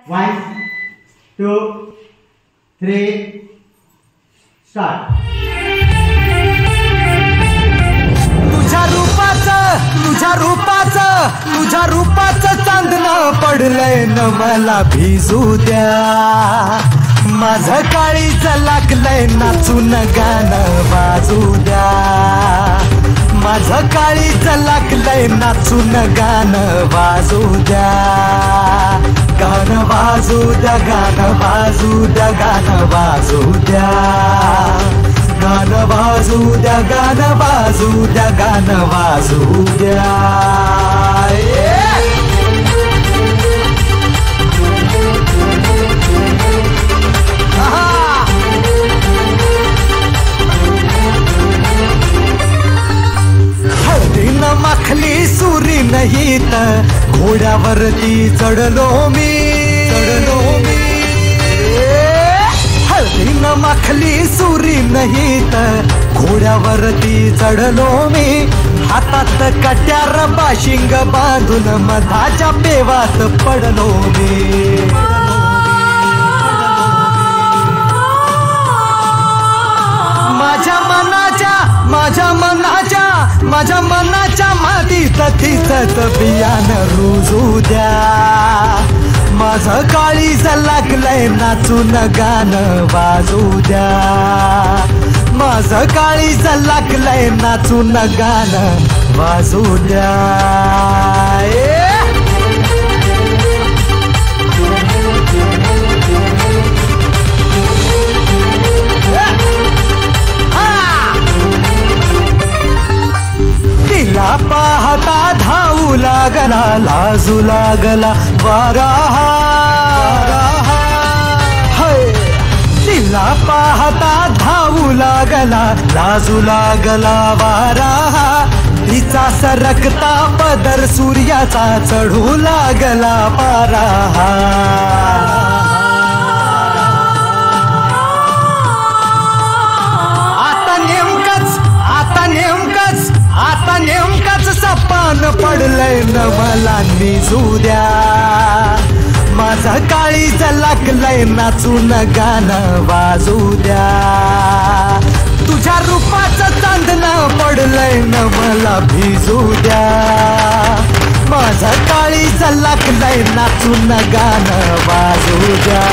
1 2 3 start. तुझ्या रूपाचं चांदणं पडलंय न मला भिजू द्या. माझं काळीच लागलंय नाचून गाणं वाजू द्या. माझं काळीच लागलंय नाचून गाणं वाजू द्या. गाणं वाजू द्या, गाणं वाजू द्या, गाणं वाजू द्या. गाणं वाजू द्या, गाणं वाजू द्या, गाणं वाजू द्या. हळदीनं माखली सुरी नाही तर घोड्यावरती चढलो मी. हळदीनं माखली सुरी नाही तर घोड्यावरती चढलो मी. हातात कट्यार बाशिंग बांधून मधाच्या पेवात पडलो मी. माझ्या मनाच्या मातीत तिचंच बियाणं रुजू द्या. माझं काळीज लागलंय नाचून गाणं वाजू द्या. माझं काळीज लागलंय नाचून गाणं वाजू द्या. तिला पाहता धावू लागला, लाजू लागला वारा. तिला पाहता धावू लागला, लाजू लागला वारा. तिचा सरकता पदर सूर्याचा चढू लागला पारा. आता नेमकंच सपान पडलंय न मला निजू द्या. माझं काळीज लागलंय नाचून गाणं वाजू द्या. तुझ्या रूपाचं चांदणं पडलंय न मला भिजू द्या. माझं काळीज लागलंय नाचून गाणं वाजू द्या.